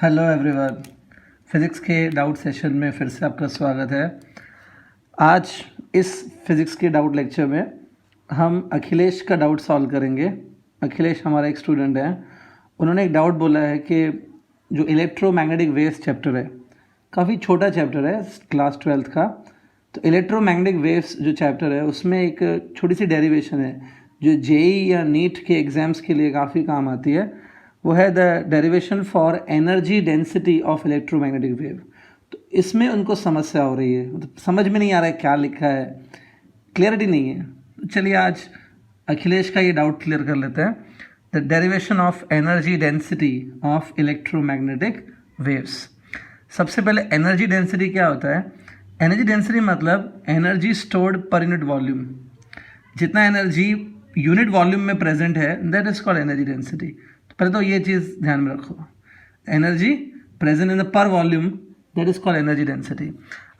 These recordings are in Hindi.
Hello everyone. फिज़िक्स के डाउट सेशन में फिर से आपका स्वागत है। आज इस फिज़िक्स के डाउट लेक्चर में हम अखिलेश का डाउट सॉल्व करेंगे। अखिलेश हमारा एक स्टूडेंट है। उन्होंने एक डाउट बोला है कि जो इलेक्ट्रोमैग्नेटिक वेव्स चैप्टर है, काफ़ी छोटा चैप्टर है, क्लास 12th का। तो इलेक्ट्रोमैग्नेटिक वेव्स जो चैप्टर है उसमें एक छोटी सी डेरिवेशन है जो जेई या नीट के एग्ज़ाम्स के लिए काफ़ी काम आती है। वो है the derivation for energy density of electromagnetic wave. तो इसमें उनको समस्या हो रही है, मतलब समझ में नहीं आ रहा है क्या लिखा है, क्लियरिटी नहीं है। तो चलिए आज अखिलेश का ये डाउट क्लियर कर लेते हैं। The derivation of energy density of electromagnetic waves. सबसे पहले एनर्जी डेंसिटी क्या होता है? एनर्जी डेंसिटी मतलब एनर्जी स्टोर्ड पर यूनिट वॉल्यूम। जितना एनर्जी यूनिट वॉल्यूम में प्रेजेंट है that is called energy density. तो पहले तो ये चीज़ ध्यान में रखो, एनर्जी प्रेजेंट इन द पर volume that is called energy density.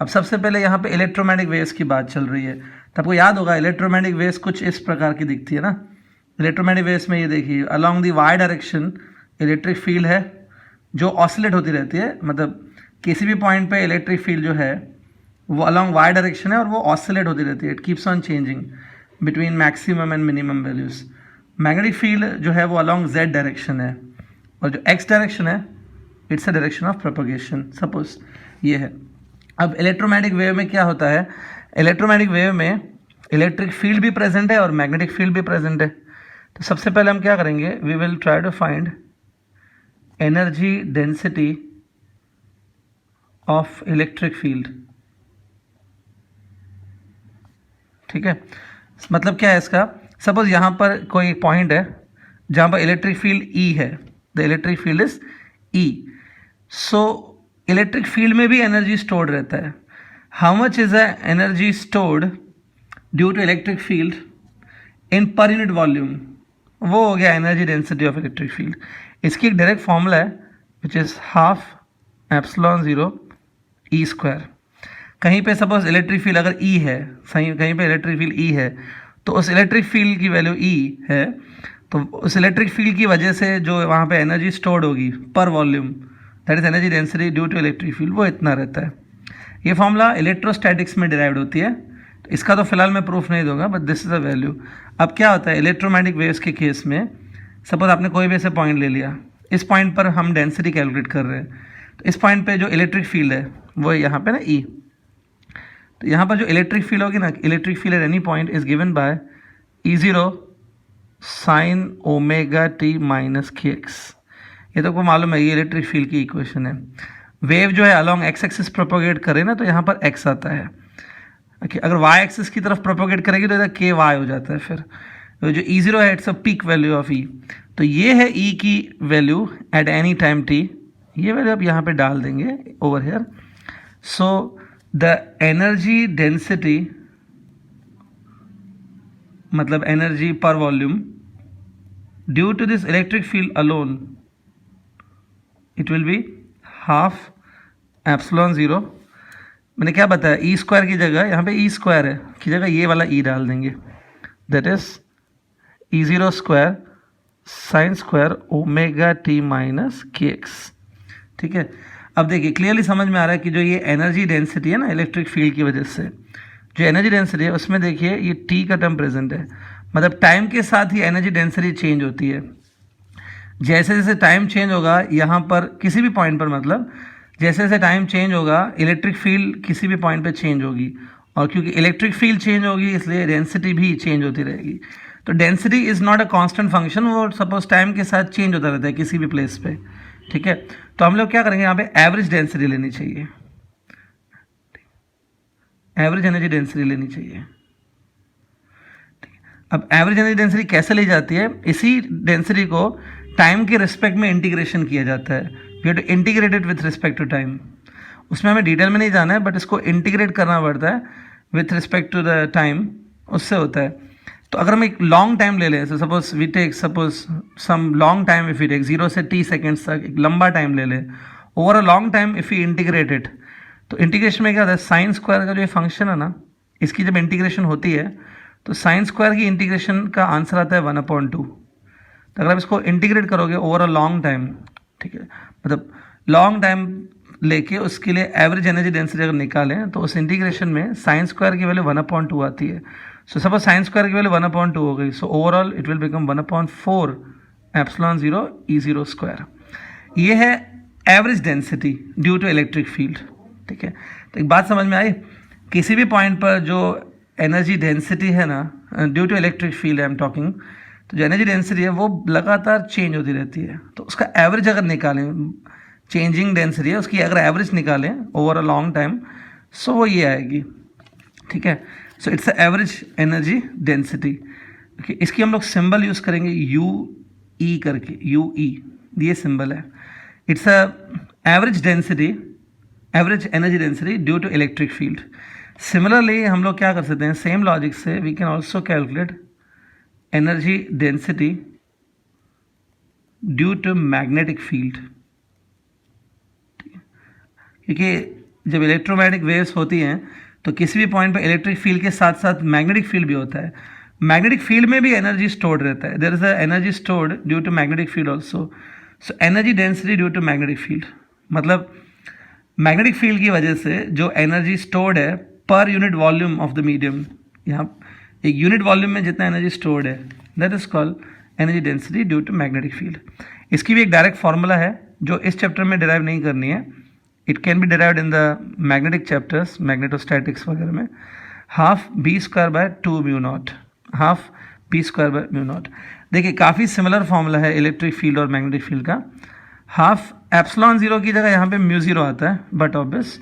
अब सबसे पहले यहाँ पे इलेक्ट्रोमैग्नेटिक वेव्स की बात चल रही है, तो आपको याद होगा इलेक्ट्रोमैग्नेटिक वेव्स कुछ इस प्रकार की दिखती है ना। इलेक्ट्रोमैग्नेटिक वेव्स में ये देखिए, along the Y direction electric field है जो ऑसिलेट होती रहती है। मतलब किसी भी पॉइंट पे इलेक्ट्रिक फील्ड जो है वो अलॉन्ग वाई डायरेक्शन है और वो ऑसिलेट होती रहती है। It keeps on changing between maximum and minimum values. Magnetic field जो है वो अलॉन्ग z डायरेक्शन है और जो x डायरेक्शन है it's a direction of propagation. Suppose ये है। अब इलेक्ट्रोमैग्नेटिक वेव में क्या होता है? इलेक्ट्रोमैग्नेटिक वेव में इलेक्ट्रिक फील्ड भी प्रेजेंट है और मैग्नेटिक फील्ड भी प्रेजेंट है। तो सबसे पहले हम क्या करेंगे, we will try to find energy density of electric field. ठीक है, मतलब क्या है इसका? सपोज यहाँ पर कोई पॉइंट है जहाँ पर इलेक्ट्रिक फील्ड ई है, the electric field is E. So electric field में भी एनर्जी स्टोर्ड रहता है। How much is the energy stored due to electric field in per unit volume? वो हो गया energy density of electric field. इसकी एक डायरेक्ट फॉर्मूला है which is half epsilon 0 E square. कहीं पे सपोज इलेक्ट्रिक फील्ड अगर ई है, सही, कहीं पे इलेक्ट्रिक फील्ड ई है तो उस इलेक्ट्रिक फील्ड की वैल्यू ई है, तो उस इलेक्ट्रिक फील्ड की वजह से जो वहाँ पे एनर्जी स्टोर्ड होगी per volume that is energy density due to electric field, वो इतना रहता है। ये फॉर्मूला इलेक्ट्रोस्टैटिक्स में डिराइव्ड होती है, तो इसका तो फिलहाल मैं प्रूफ नहीं दूंगा, but this is a value. अब क्या होता है इलेक्ट्रोमैग्नेटिक वेव्स के केस में, सपोज आपने कोई भी ऐसे पॉइंट ले लिया, इस पॉइंट पर हम डेंसिटी कैलकुलेट कर रहे हैं, तो इस पॉइंट पर जो इलेक्ट्रिक फील्ड है वो यहाँ पे ना ई। तो यहाँ पर जो इलेक्ट्रिक फील्ड होगी ना, electric field at any point is given by E0 sine omega T minus के एक्स। ये तो आपको मालूम है, ये इलेक्ट्रिक फील्ड की इक्वेशन है। वेव जो है अलॉन्ग एक्स एक्सिस प्रोपोगेट करे ना, तो यहाँ पर x आता है। ओके, अगर y एक्सिस की तरफ प्रोपोगेट करेगी तो इधर ky हो जाता है। फिर तो जो E0 है it's a peak value of E। तो ये है E की value at any time t। ये वैल्यू आप यहाँ पे डाल देंगे over here. So the energy density मतलब energy per volume due to this electric field alone it will be half epsilon 0। मैंने क्या बताया, ई स्क्वायर की जगह यहाँ पे ई स्क्वायर है की जगह ये वाला ई डाल देंगे, that is E0 square sine square omega T minus के एक्स। ठीक है, अब देखिए क्लियरली समझ में आ रहा है कि जो ये एनर्जी डेंसिटी है ना इलेक्ट्रिक फील्ड की वजह से, जो एनर्जी डेंसिटी है उसमें देखिए ये टी का टर्म प्रेजेंट है। मतलब टाइम के साथ ही एनर्जी डेंसिटी चेंज होती है। जैसे जैसे टाइम चेंज होगा यहाँ पर किसी भी पॉइंट पर, मतलब जैसे जैसे टाइम चेंज होगा इलेक्ट्रिक फील्ड किसी भी पॉइंट पे चेंज होगी, और क्योंकि इलेक्ट्रिक फील्ड चेंज होगी इसलिए डेंसिटी भी चेंज होती रहेगी। तो density is not a constant function, वो सपोज टाइम के साथ चेंज होता रहता है किसी भी प्लेस पे। ठीक है, तो हम लोग क्या करेंगे, यहाँ पे एवरेज डेंसिटी लेनी चाहिए, एवरेज एनर्जी डेंसिटी लेनी चाहिए। अब एवरेज एनर्जी डेंसिटी कैसे ली जाती है? इसी डेंसिटी को टाइम के रिस्पेक्ट में इंटीग्रेशन किया जाता है। We have to integrate it with respect to time. उसमें हमें डिटेल में नहीं जाना है, बट इसको इंटीग्रेट करना पड़ता है with respect to the time, उससे होता है। तो अगर हम एक लॉन्ग टाइम ले लें, suppose we take suppose some long time, if we take 0 से t सेकेंड्स तक एक लंबा टाइम ले लें, over a long time if we integrate it, तो इंटीग्रेशन में क्या होता है, साइन स्क्वायर का जो ये फंक्शन है ना, इसकी जब इंटीग्रेशन होती है तो साइन स्क्वायर की इंटीग्रेशन का आंसर आता है 1/2। तो अगर आप इसको इंटीग्रेट करोगे ओवर अ लॉन्ग टाइम, ठीक है, मतलब लॉन्ग टाइम लेके उसके लिए एवरेज एनर्जी डेंसिटी अगर निकालें तो उस इंटीग्रेशन में साइन स्क्वायर की वैल्यू 1/2 आती है. सो सपोज साइन स्क्वायर की वैल्यू 1/2 हो गई, so overall it will become 1/4 epsilon 0 E0 square. ये है average density due to electric field. ठीक है, तो एक बात समझ में आई, किसी भी पॉइंट पर जो एनर्जी डेंसिटी है ना, due to electric field I am talking, तो जो एनर्जी डेंसिटी है वो लगातार चेंज होती रहती है. तो उसका एवरेज अगर निकालें, चेंजिंग डेंसिटी है उसकी अगर एवरेज निकालें over a long time, so वो ये आएगी. ठीक है, so it's a average energy density. इसकी हम लोग सिंबल यूज़ करेंगे यू ई करके, यू ई ये सिंबल है. It's a average density, average energy density due to electric field. Similarly हम लोग क्या कर सकते हैं, सेम लॉजिक से we can also calculate energy density due to magnetic field. क्योंकि जब इलेक्ट्रोमैग्नेटिक वेव्स होती हैं तो किसी भी पॉइंट पर इलेक्ट्रिक फील्ड के साथ साथ मैग्नेटिक फील्ड भी होता है. मैग्नेटिक फील्ड में भी एनर्जी स्टोर्ड रहता है. There is a energy stored due to magnetic field also. So energy density due to magnetic field, मतलब मैग्नेटिक फील्ड की वजह से जो एनर्जी स्टोर्ड है पर unit volume of the medium, यहाँ एक यूनिट वॉल्यूम में जितना एनर्जी स्टोर्ड है, that is called energy density due to magnetic field. इसकी भी एक डायरेक्ट फार्मूला है जो इस चैप्टर में डिराइव नहीं करनी है. It can be derived in the magnetic chapters, magnetostatics वगैरह में. Half B square by 2 mu naught, half B square by mu naught. देखिए काफ़ी सिमिलर फार्मूला है इलेक्ट्रिक फील्ड और मैग्नेटिक फील्ड का. हाफ एप्सिलॉन 0 की जगह यहाँ पे म्यू 0 आता है बट ऑब्वियस,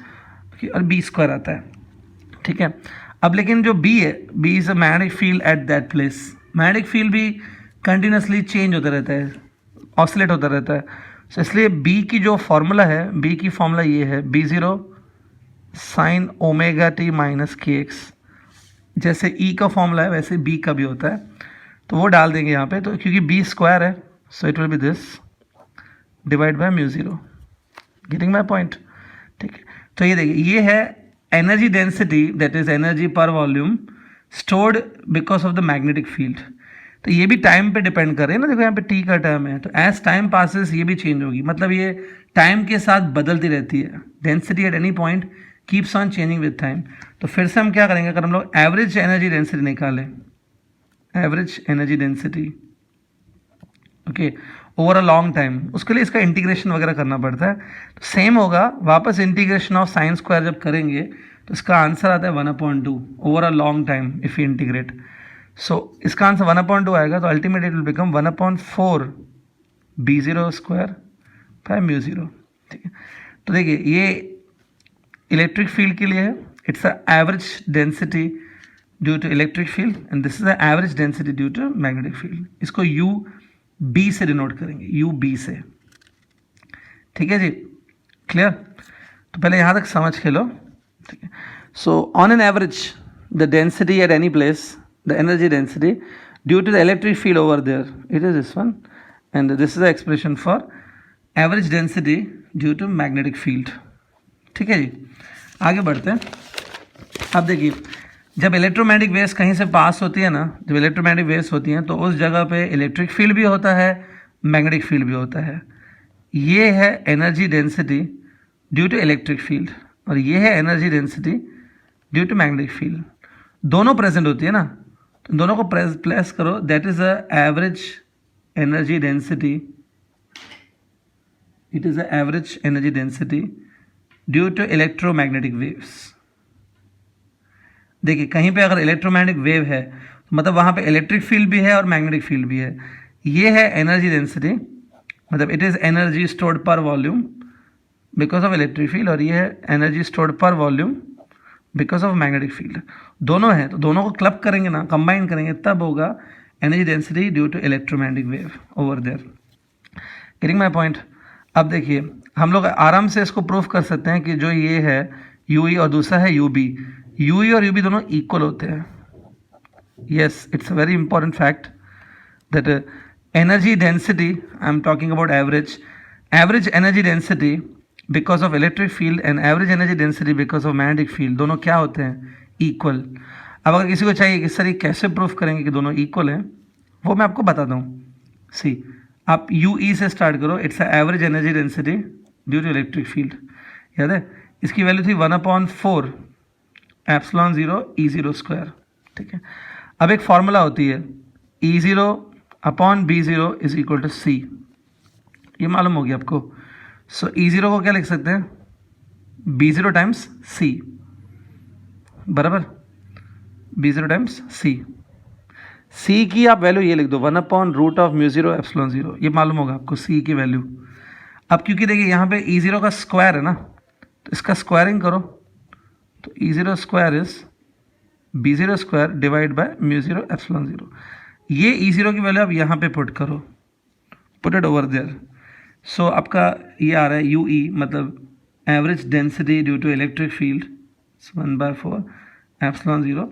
और बी स्क्वायर आता है. ठीक है, अब लेकिन जो बी है, B is a magnetic field at that place. Magnetic field भी कंटिन्यूसली चेंज होता रहता है, ऑसिलेट होता रहता है. सो इसलिए बी की जो फॉर्मूला है, बी की फॉर्मूला ये है B0 sine omega T minus के एक्स. जैसे ई का फॉर्मूला है वैसे बी का भी होता है, तो वो डाल देंगे यहाँ पे. तो क्योंकि बी स्क्वायर है, so it will be this divide by mu 0. Getting my point? ठीक है, तो ये देखिए ये है energy density, that is energy per volume stored because of the magnetic field. तो ये भी टाइम पे डिपेंड कर रहे हैं ना. देखो यहाँ पे टी का टर्म है, तो एज टाइम पासिस ये भी चेंज होगी, मतलब ये टाइम के साथ बदलती रहती है. Density at any point keeps on changing with time. तो फिर से हम क्या करेंगे, अगर हम लोग एवरेज एनर्जी डेंसिटी निकालें, average energy density okay over a long time, उसके लिए इसका इंटीग्रेशन वगैरह करना पड़ता है. तो सेम होगा, वापस इंटीग्रेशन ऑफ साइन स्क्वायर जब करेंगे तो इसका आंसर आता है 1/2 over a long time if you integrate. So इसका आंसर 1/2 आएगा. तो ultimate it will become 1/4 B0 square by mu 0. ठीक है, तो देखिए ये इलेक्ट्रिक फील्ड के लिए है. It's a average density due to electric field and this is the average density due to magnetic field. इसको यू बी से डिनोट करेंगे, यू बी से. ठीक है जी, क्लियर? तो पहले यहाँ तक समझ के लो. ठीक है, so on an average the density at any place, the energy density due to the electric field over there, it is this one and this is the expression for average density due to magnetic field. ठीक है जी, आगे बढ़ते हैं. अब देखिए जब इलेक्ट्रोमैग्नेटिक वेव्स कहीं से पास होती है ना, जब इलेक्ट्रोमैग्नेटिक वेव्स होती हैं तो उस जगह पे इलेक्ट्रिक फील्ड भी होता है, मैग्नेटिक फील्ड भी होता है. ये है energy density due to electric field और ये है energy density due to magnetic field. दोनों प्रेजेंट होती है ना, तो दोनों को प्लेस करो. That is a average energy density, it is a average energy density due to electromagnetic waves. देखिए कहीं पे अगर इलेक्ट्रोमैग्नेटिक वेव है तो मतलब वहाँ पे इलेक्ट्रिक फील्ड भी है और मैग्नेटिक फील्ड भी है. ये है एनर्जी डेंसिटी, मतलब इट इज़ एनर्जी स्टोर्ड पर volume because of electric field, और ये है एनर्जी स्टोर्ड पर volume because of magnetic field. दोनों है, तो दोनों को क्लब करेंगे ना, कंबाइन करेंगे, तब होगा energy density due to electromagnetic wave over there. Getting my point? अब देखिए हम लोग आराम से इसको प्रूफ कर सकते हैं कि जो ये है यू ई और दूसरा है यू बी, यू ई और यू बी दोनों इक्वल होते हैं. Yes, it's a very important fact that energy density, I am talking about average energy density because of electric field and average energy density because of magnetic field, दोनों क्या होते हैं, इक्वल. अब अगर किसी को चाहिए कि सर ये कैसे प्रूफ करेंगे कि दोनों इक्वल हैं, वो मैं आपको बताता हूँ. सी आप यू ई से स्टार्ट करो. It's a average energy density due to electric field, याद है? इसकी वैल्यू थी 1/4 एप्सिलॉन 0 E0 स्क्वायर, ठीक है। अब एक फॉर्मूला होती है E0 upon B0 is equal to C, ये मालूम होगी आपको। सो E0 को क्या लिख सकते हैं? B0 टाइम्स C, बराबर B0 टाइम्स C की आप वैल्यू ये लिख दो 1/√μ0 एप्सिलॉन 0, ये मालूम होगा आपको C की वैल्यू। अब क्योंकि देखिए यहाँ पे E0 का स्क्वायर है ना, तो इसका स्क्वायरिंग करो, तो E0 square is B0 square divide by μ0 epsilon 0। ये E0 की वैल्यू आप यहाँ पे पुट करो, put it over there. So आपका ये आ रहा है UE, मतलब average density due to electric field 1/4 epsilon 0।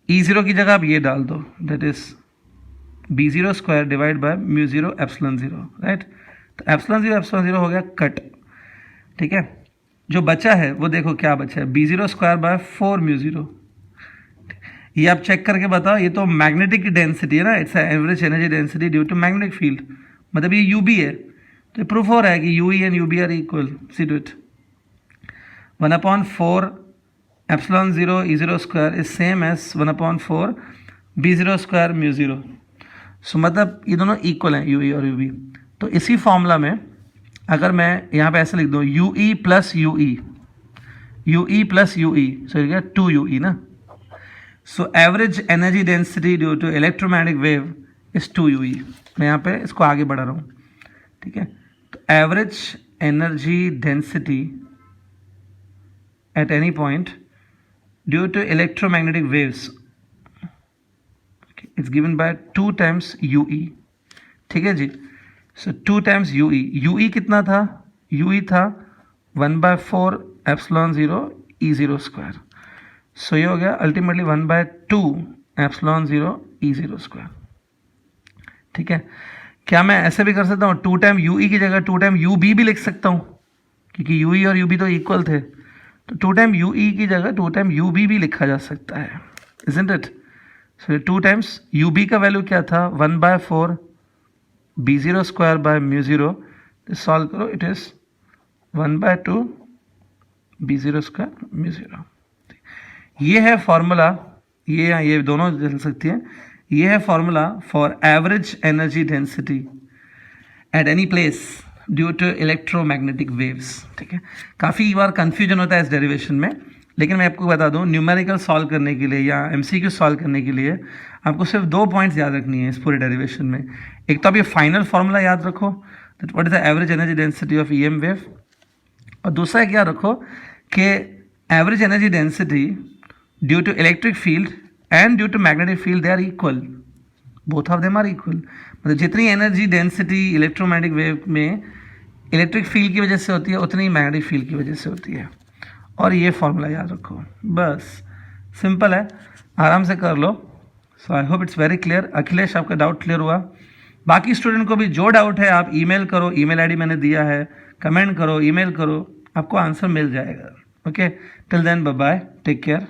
E0 की जगह आप ये डाल दो, that is B0 square divide by μ0 epsilon 0, right. तो एप्सिलॉन 0 हो गया कट, ठीक है। जो बचा है वो देखो क्या बचा है, B0 स्क्वायर बाय 4μ0। ये आप चेक करके बताओ, ये तो मैग्नेटिक डेंसिटी है ना, it's average energy density due to magnetic field, मतलब ये UB है, तो प्रूफ हो रहा है कि UE and UB are equal. See to it 1/4 epsilon 0 E0 square is same as 1/4 B0 square μ0। So मतलब ये दोनों इक्वल हैं UE और UB। तो इसी फॉर्मूला में अगर मैं यहाँ पे ऐसे लिख दूँ UE plus UE, UE plus UE, so ये क्या 2UE ना। So average energy density due to electromagnetic wave is 2UE। मैं यहाँ पे इसको आगे बढ़ा रहा हूँ, ठीक है। तो average energy density at any point due to electromagnetic waves it's given by 2 times UE, ठीक है जी। सो 2 टाइम्स UE कितना था? UE था 1/4 एप्सिलॉन 0 E0 स्क्वायर। सो ये हो गया अल्टीमेटली 1/2 एप्सिलॉन 0 E0 स्क्वायर, ठीक है। क्या मैं ऐसे भी कर सकता हूँ, 2 टाइम UE की जगह 2 टाइम UB भी लिख सकता हूँ, क्योंकि UE और UB तो इक्वल थे, तो 2 टाइम UE की जगह 2 टाइम UB भी लिखा जा सकता है, isn't it? So 2 times UB का वैल्यू क्या था? 1/4 B0 स्क्वायर बाय μ0, सॉल्व करो, इट इज 1/2 B0 स्क्वायर μ0। ये है फॉर्मूला, ये दोनों चल सकती है। ये है formula for average energy density at any place due to electromagnetic waves, ठीक है। काफ़ी बार कन्फ्यूजन होता है इस डेरिवेशन में, लेकिन मैं आपको बता दूं, न्यूमेरिकल सॉल्व करने के लिए या MCQ सॉल्व करने के लिए आपको सिर्फ 2 पॉइंट्स याद रखनी है इस पूरे डेरिवेशन में। एक तो आप ये फाइनल फार्मूला याद रखो, that what is the average energy density of EM wave, और दूसरा क्या रखो कि average energy density due to electric field and due to magnetic field they are equal, both of them are equal. मतलब जितनी एनर्जी डेंसिटी इलेक्ट्रोमैग्नेटिक वेव में इलेक्ट्रिक फील्ड की वजह से होती है, उतनी मैग्नेटिक फील्ड की वजह से होती है। और ये फॉर्मूला याद रखो, बस सिंपल है, आराम से कर लो। So I hope it's very clear. Akhilesh, आपका डाउट क्लियर हुआ? बाकी स्टूडेंट को भी जो डाउट है आप ईमेल करो, ईमेल आईडी मैंने दिया है, कमेंट करो, ईमेल करो, आपको आंसर मिल जाएगा। Okay, till then bye bye, take care.